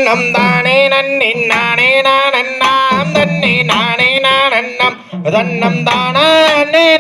நம் தானே நன்னி நானே நானண்ணாம் தன்னே நானே நானண்ணம் தன்னம் தானே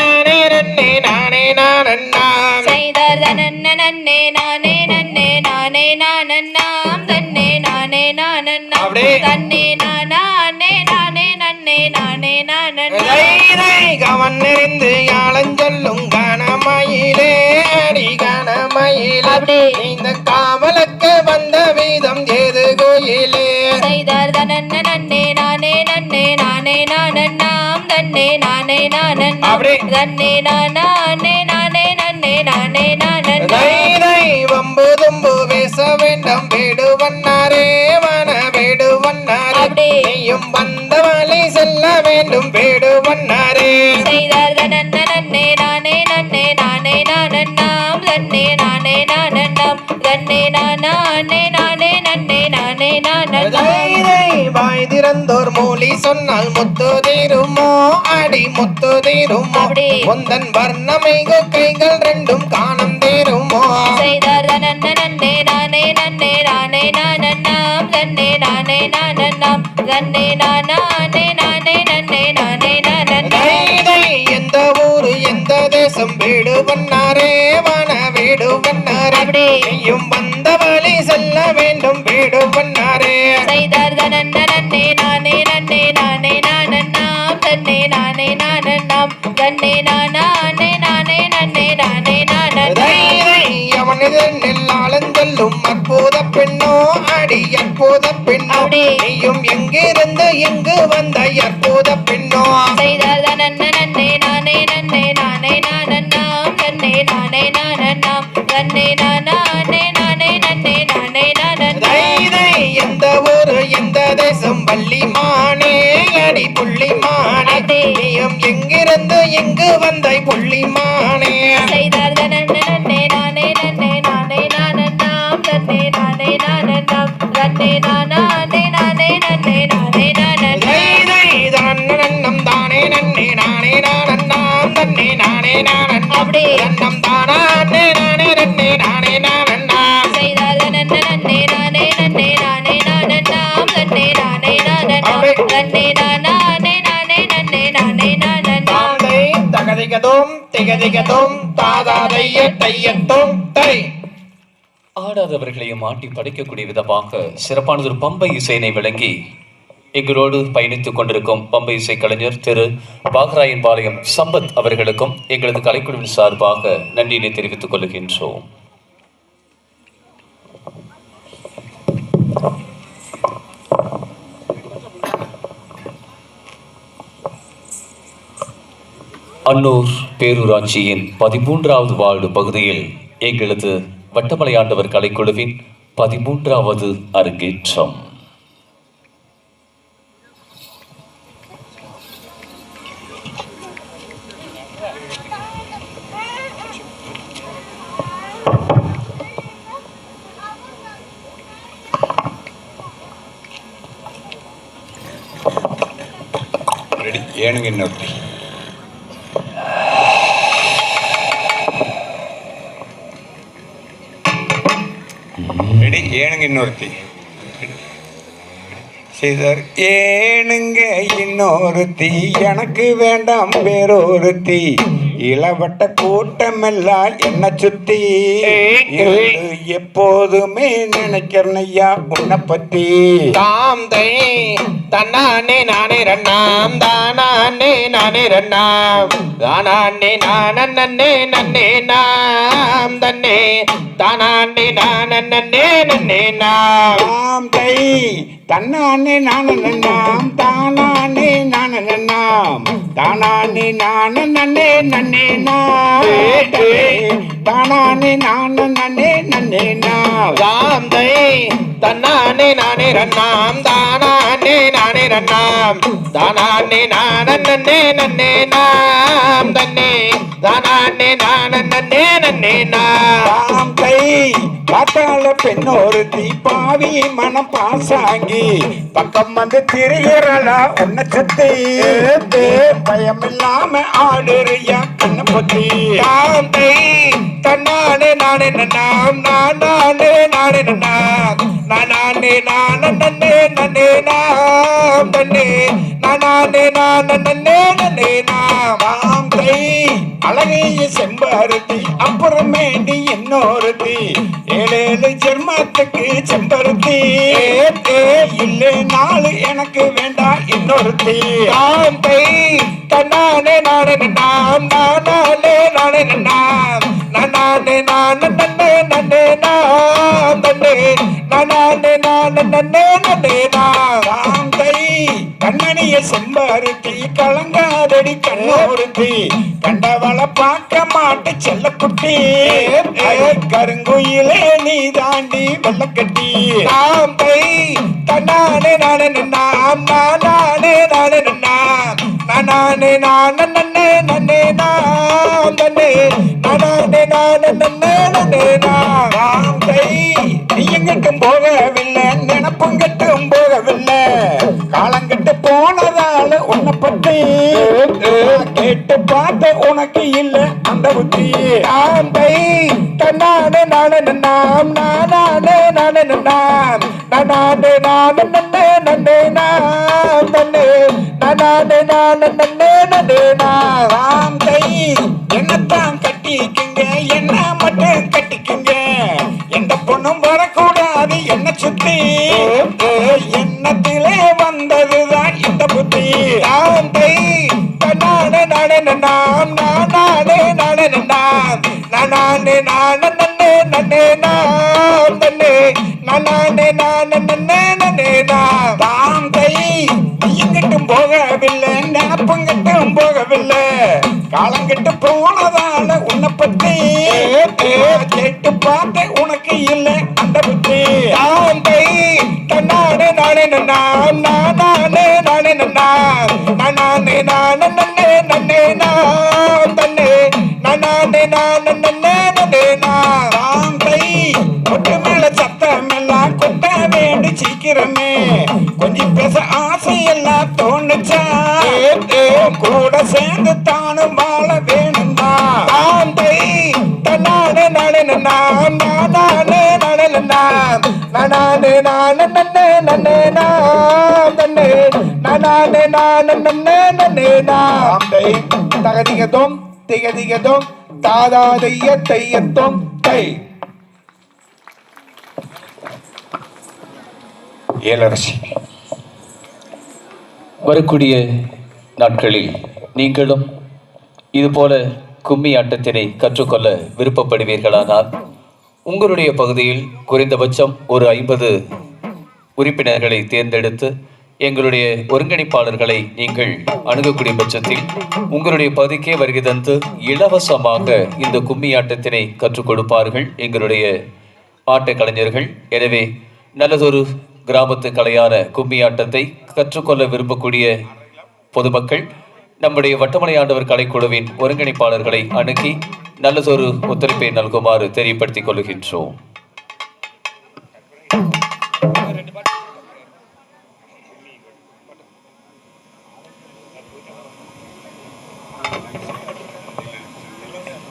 நானே நன்னே நானே நானண்ணாம் செய்தார் தனன்ன நன்னே நானே நன்னே நானே நானண்ணாம் தன்னே நானே நானண்ணாம் தன்னே நானே நானே நன்னே நானே நானண்ணாம் கவன் நெறிந்து யாழஞ்சொல்லும் கணமயிலே அடி கணமயிலே இந்த காவலுக்கு வந்த வீதம் ஏது கோயிலே செய்தார் தனன்ன நன்னே நானே நன்னே நானே நானண்ணாம் தன்னே நானே நானண்ணாம் தன்னே நானே நானே நன்னே நானே நானண்ணாம் வம்பு தும்பு பேச வேண்டாம் வேடுவண்ணாரே வன வேடுவண்ணாரே நீயும் வந்த வழி செல்ல வேண்டும் வேடுவண்ணாரே செய்தார் தனன்ன நன்னே நானே நன்னே நானே நானண்ணாம் தன்னே நானே நானண்ணாம் தன்னே நானே நானே நன்னே நானே நானண்ணாம் வாய் திறந்தோர் மொழி சொன்னால் முத்து தீருமோ அடி முத்து தீருமோ முந்தன் வர்ணமிகு கைகள் ரெண்டும் காணம் தீருமோ செய்தார் தனன்ன நன்னே நானே நன்னே நானே நானண்ணாம் தன்னே நானே நானண்ணாம் தன்னே நானே நானே நன்னே நானே நானண்ணாம் எந்த ஊரு எந்த தேசம் வீடு பண்ணாரே வன வீடு பண்ணாரே நீயும் வந்த வழி செல்ல வேண்டும் வீடு பண்ணாரே செய்தார் தனன்ன நன்னே நானே நன்னே நானே நானண்ணாம் தன்னே நானே நானண்ணாம் தன்னே நானே நானே நன்னே நானே நானண்ணாம் ஆளஞ்சொல்லும் அற்புத பெண்ணோ அடி அற்புத பெண்ணோ நீயும் எங்கிருந்து எங்கு வந்த அற்புத பெண்ணோ செய்தார் தனன்ன நன்னே நானே நன்னே நானே நானண்ணாம் தன்னே நானே நானண்ணாம் தன்னே நானே நானே நன்னே நானே நானண்ணாம் எந்த ஊரு எந்த தேசம் வள்ளிமானே அடி புள்ளிமானே நீயும் எங்கிருந்து எங்கு வந்தாய் புள்ளிமானே செய்தார் தனன்ன நன்னே நானே நன்னே நானே நானண்ணாம் தன்னே நானே நானண்ணாம் தன்னே நானே நானே நன்னே நானே நானண்ணாம் நன்னம் தானே நன்னே நானே நானண்ணாம் தன்னே நானே நானண்ணாம் நன்னம் தானே நானே நன்னே நானே நானண்ணாம் செய்தார் தனன்ன நன்னே நானே நன்னே நானே நானண்ணாம் தன்னே நானே நானண்ணாம் தன்னே நானே நானே நன்னே நானே நானண்ணாம் தகதிகதும் திகதிகதும் தாதாதைய தையத்தும் தை ஆடாதவர்களையும் ஆட்டி படைக்கக்கூடிய விதமாக சிறப்பானதொரு பம்பை இசையினை விளங்கி எங்களோடு பயணித்துக் கொண்டிருக்கும் பம்பை இசை கலைஞர் திரு பாகராயன் பாளையம் சம்பத் அவர்களுக்கும் எங்களது கலைக்குழுவின் சார்பாக நன்றியினை தெரிவித்துக் கொள்கின்றோம். அன்னூர் பேரூராட்சியின் 13வது வார்டு பகுதியில் எங்களது வட்டமலையாண்டவர் கலைக்குழுவின் 13வது அரங்கேற்றம். ஏனுங்க இன்னொரு ரெடி ஏனுங்க இன்னொருத்தி செய்தார் ஏனுங்க இன்னொருத்தி எனக்கு வேண்டாம் வேறொருத்தி இளவட்ட கூட்டமெல்லாம் என்ன சுத்தி எப்போதுமே நினைக்கிறனையா உன்னை பத்தி தாம் தை தன்னானே நானே ரண்ணாம் தானே நானே ரண்ணாம் தானே நானே நன்னே நாம் தன்னே தானே நானே நன்னே நாம் தை தன்னானே நானண்ணாம் தானே நானண்ணாம் தானே நானே நன்னே தானே நானே நன்னே தாம் தை தன்னானே நானே ரண்ணாம் தானே நானே ரண்ணாம் தானே நானே நன்னே நாம் தன்னே தானே நானே நன்னே நாம் தை காத்தால பெண்ணொருத்தி பாவி மனம் பாசாங்கி பக்கம் வந்து திரிகிறலா உன்னை சுத்தி பயம் இல்லாம ஆடுறியா கண்ண பத்தி தாம் தை தன்னானே நானே நன்னாம் நானே நானே நன்னாம் நானே நானே நன்னே நாம் தன்னே நானே நன்னே நாம் தை அழகைய செம்பருத்தி அப்புறமேண்டி இன்னொருத்தி ஏழேழு ஜென்மத்துக்கு செம்பருத்தி இல்லை நாலு எனக்கு வேண்டாம் இன்னொருத்தி நாம் தை தன்னானே நானே நன்னாம் நானே நானே நன்னாம் நானே நன்னே நாம் தன்னே நானே நன்னே நாம் தை கண்ணனிய செம்பருத்தி கலங்காதடி கண்ணோருத்தி கண்டவள பார்க்க மாட்டு செல்லக்குட்டி கருங்குயிலே நீ தாண்டி வெள்ளக்கட்டி நாம் தை தன்னானே நானே நாம் நானே நானே நன்னாம் நானே நன்னே நாம் தன்னே நானே நன்னே நாம் தை நீ எங்கிட்டும் போகவில்லை நினப்பும் கட்டும் போகவில்லை காலங்கட்டு போனதால உன்னை பத்தி கேட்டு பார்த்த உனக்கு இல்லை அந்த புத்தி நாம் தை தன்னானே நானே நாம் நானே நானே நன்னாம் நானே நன்னே நாம் தன்னே நானே நன்னே நாம் தை என்னத்தான் கட்டிக்குங்க என்ன மட்டும் கட்டிக்குங்க எந்த பொண்ணும் வரக்கூடாது என்ன சுத்தி எண்ணத்திலே வந்ததுதான் இந்த புத்தி நாம் தை தன்னானே நானே நாம் நானே நானே நன்னாம் நானே நன்னே நாம் தன்னே நானே நன்னே நாம் தை எங்கிட்டும் போகவில்லை நினப்புங்கிட்டும் போகவில்லை காலங்கிட்டு போனதால உன்னை பத்தி கேட்டு பார்த்த உனக்கு இல்லை அந்த புத்தி நாம் தை தன்னானே நானே நன்னாம் நானே நானே நன்னாம் நானே நன்னே நாம் தன்னே நானே நன்னே நாம் தை கொட்டு மேல சத்தம் எல்லாம் கொட்ட வேண்டி சீக்கிரமே கொஞ்சம் பேச ஆசை எல்லாம் தோணுச்சா கூட சேர்ந்து தானும் வாழ வேணும்னா நாம் தை தன்னானே நானே நன்னாம் நானே நானே நன்னாம் நானே நன்னே நாம் தன்னே நானே நன்னே நாம் தை தகதிகதோம் திகதிகதோம் தாதா தையத்தோம் தை ஏலரசி. வரக்கூடிய நாட்களில் நீங்களும் இதுபோல கும்மி ஆட்டத்தினை கற்றுக்கொள்ள விருப்பப்படுவீர்களானால் உங்களுடைய பகுதியில் குறைந்தபட்சம் ஒரு 50 உறுப்பினர்களை தேர்ந்தெடுத்து எங்களுடைய ஒருங்கிணைப்பாளர்களை நீங்கள் அணுகக்கூடிய பட்சத்தில் உங்களுடைய பகுதிக்கே வருகை தந்து இலவசமாக இந்த கும்மி ஆட்டத்தினை கற்றுக் கொடுப்பார்கள் எங்களுடைய ஆட்ட கலைஞர்கள். எனவே நல்லதொரு கிராமத்து கலையான கும்மி ஆட்டத்தை கற்றுக்கொள்ள விரும்பக்கூடிய பொதுமக்கள் நம்முடைய வட்டமலை ஆண்டவர் கலைக்குழுவின் ஒருங்கிணைப்பாளர்களை அணுகி நல்லதொரு ஒத்துழைப்பை நல்குமாறு தெரியப்படுத்திக் கொள்கின்றோம்.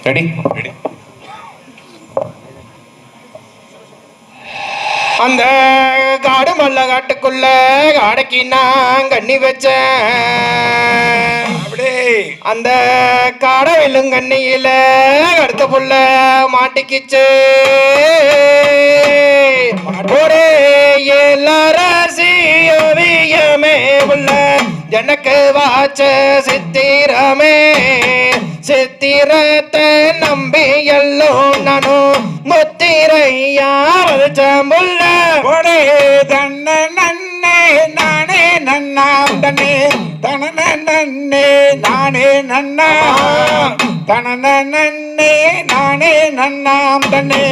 ரெடி? அந்த காடு மல்ல காட்டுக்குள்ள காடைக்கு நான் கண்ணி வச்சேன். அந்த காடை வெள்ளுங்கண்ணியில அடுத்த புள்ள மாட்டிக்கிச்சு. ஒரே எல்லாரசியமே உள்ள எனக்கு வாச்ச சித்திரமே சித்திரத்தை நம்பி எல்லோம் நானும் முத்திரையாவது சம்புள்ள ஒரே தன்ன நன்னே நானே நன்னாம் தன்னே தனன நன்னே நானே நன்னாம் தனன நன்னே நானே நன்னாம் தன்னே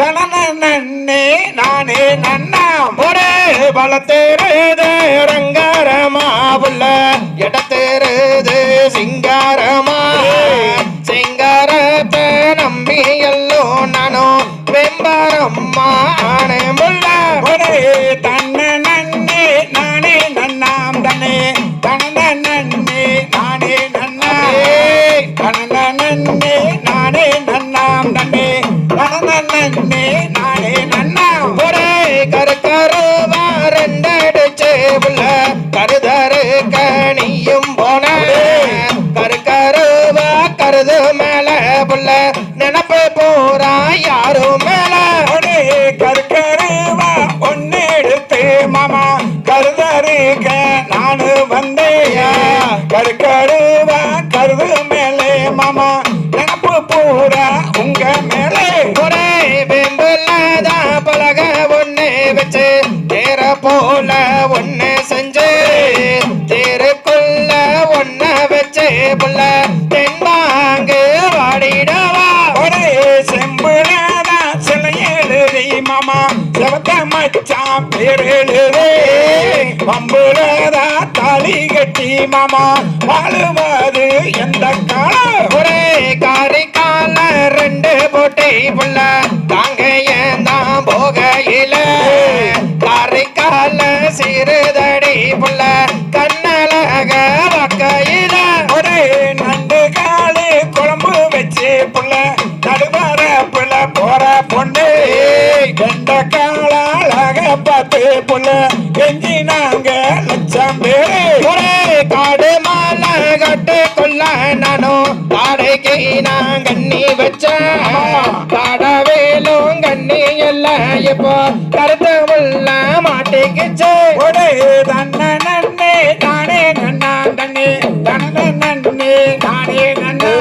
தனன நன்னே நானே நன்னாம் ஒரே பலத்தேருது ரங்காரமா உள்ள இடத்தேருது சிங்காரமா சிங்காரத்தை நம்பி எல்லோ நானும் வெம்பாரம்மா ஆனே முள்ள ஒரே தன்ன நன்னே நானே நன்னாம் தன்னே தனன நன்னே நானே நன்னாம் தனன நன்னே நானே நன்னாம் தன்னே புள்ள நினப்பு போறா யாரும் மேல ஒரே கருக்கருவா ஒன்னு எடுத்து மாமா கருதருக நானு வந்தேயா கருக்கருவா கருது மேலே மாமா நினப்பு பூரா உங்க மேலே ஒரே வெம்புலதான் பலக ஒண்ணு வச்சு தேர போல ஒண்ணு செஞ்சு தேருக்குள்ள ஒண்ண வச்சு புள்ள தென்பாங்கு வாடிடவா ஒரே செம்புலதான் சில எழுதி மாமா செவத்த மச்சான் பேர் எழுதி பம்புலதா தாலி கட்டி மாமா வாழுவது எந்த காலம் ஒரே காரிக்கால ரெண்டு போட்டி புள்ள தாங்க ஏந்தான் போகையில காரிக்கால சிறுதடி புள்ள கண்ணழக வக்கையில ஒரே நண்டு காலு குழம்பு வச்சு புள்ள நடுவர புள்ள போற பொண்ணு கண்ட காலாக பார்த்து புள்ள கெஞ்சி நாங்க லட்சம் பேரு ஒரே காடு மாலை கட்டுக்குள்ள நானும் காடைக்கு நான் கண்ணி வச்சேன் காடவேலும் கண்ணி எல்லாம் இப்போ கருத்து உள்ள மாட்டிக்கிச்சு ஒரே தன்ன நன்னே நானே நன்னா தண்ணே தன நன்னே நானே நன்னா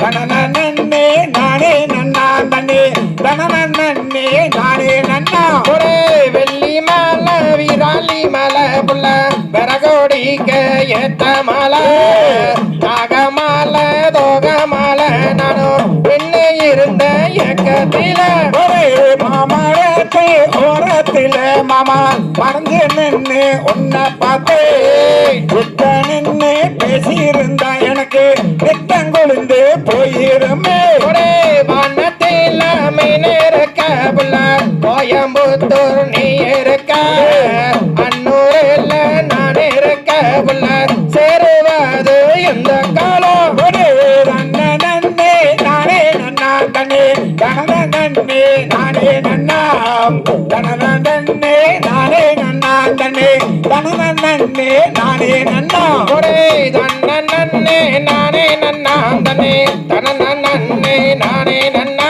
தன நன்னே நானே நன்னா தண்ணே தன நன்னே நானே நன்னா ஒரே வெள்ளி மாலை வீராளி மலை புள்ள விறகோடிக்க ஏத்த மாலை நாகமாலை தோகமாலை நானும் பெண்ணு இருந்த ஏக்கத்தில ஒரே மாமரத்தை ஓரத்தில மாமா மறந்து நின்னு உன்னை பார்த்து விட்ட நின்னு பேசியிருந்தா எனக்கு நித்தம் கொழுந்து போயிருமே ஒரே வானத்தில மீன் இருக்க புள்ள கோயம்புத்தூர் நீ இருக்க அன்னூரில் நான் இருக்க புள்ள சேருவது எந்த காலம் ஒரே நன்ன நன்னே நானே நன்னா தண்ணே தன நன்னே நானே நன்னா தன நன்னே நானே நன்னா தண்ணே தன நன்னே நானே நன்னா ஒரே தன்ன நன்னே நானே நன்னா தன்னே தன நன்னே நானே நன்னா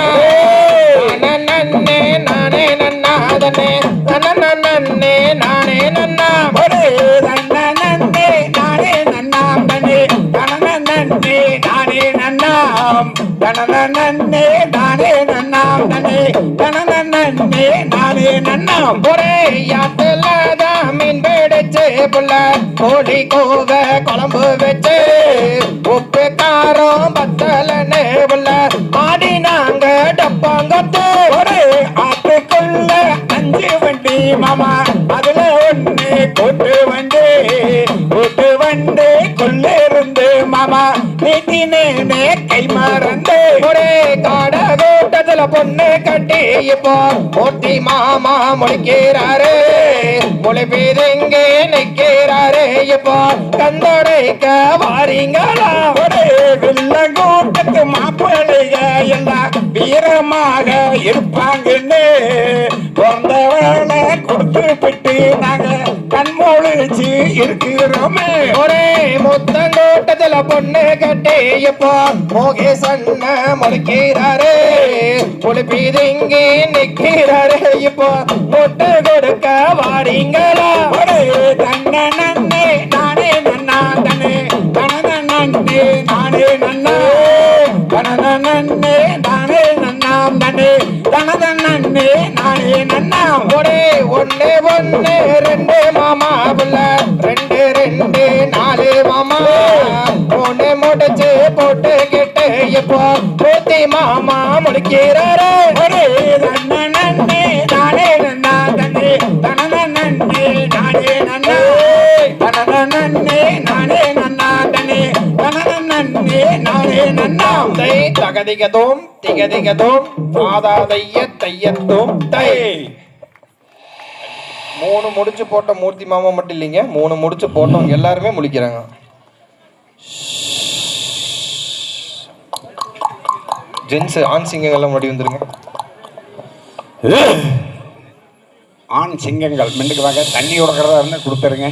தன நன்னே நானே நன்னா தன்னே தன நன்னே நானே நன்னா ஒரே நன்ன நன்னே நானே நன்னா தண்ணே தன நன்னே நானே நன்னா தன நன்னே நானே நன்னா தண்ணே தன நன்னே நானே நன்னா ஒரே யாத்துல தான் மீன் பிடிச்சு புள்ள கோழி கூவ குழம்பு வச்சு உப்பு காரம் பத்தலன்னு புள்ள ஆடி நாங்க டப்பாங்கத்து ஒரே ஆத்துக்குள்ள 5 வண்டி மாமா அதுல ஒண்ணு கூட்டு வண்டி கொள்ள இருந்து மாமா நீட்டினே கை மறந்து ஒரே காட கூட்டத்துல பொண்ணு கட்டி இப்போ மூர்த்தி மாமா முழிக்கிறாரு மொழிபீதுங்க நிக்கிறாரு இப்போ கந்தோடைக்க வாரீங்களா ஒரே வெள்ள கூட்டத்து மாப்பிள்ளைக எல்லாம் வீரமாக இருப்பாங்கன்னு பிறந்தவளை கொடுத்து விட்டு நாங்க கண்மொழிச்சு இருக்கிறோமே ஒரே முத்தங்கோட்டத்துல பொண்ணு கட்டி இப்போ மோகேசன் முழிக்கிறாரு மொழிபீதுங்க நிக்கிறாரு இப்போ முட்டு கொடுக்க வாரீங்களா ஒரே தன்ன நன்னே நானே நன்னா தனே தன நன்னே நானே நன்னா தன நன்னே நானே நன்னா தனே தன நன்னே நானே நன்னா ஒரே ஒண்ணு ஒண்ணு ரெண்டு மாமா புள்ள ரெண்டு ரெண்டு 4 மாமா ஒண்ணு முடிச்சு போட்டு கிட்டு இப்போ மூர்த்தி மாமா முழிக்கிறாரு ஒரே தன்ன நன்னே நானே நன்னா தனே தன நன்னே நானே நன்னா தன நன்னே நானே நன்னா தனே தன நன்னே நானே நன்னா தை தகதிகதோம் திகதிகதோம் மாதா தைய தையத்தோம் தை 3 முடிச்சு போட்ட மூர்த்தி மாமா மட்டும் இல்லைங்க 3 முடிச்சு போட்டவங்க எல்லாருமே முழிக்கிறாங்க ஜென்ஸ் ஆண் சிங்கங்கள் எல்லாம் முன்னாடி வந்துருங்க ஆண் சிங்கங்கள் மின்னுக்கு வாங்க தண்ணி உடக்கிறதா இருந்தால் கொடுத்துருங்க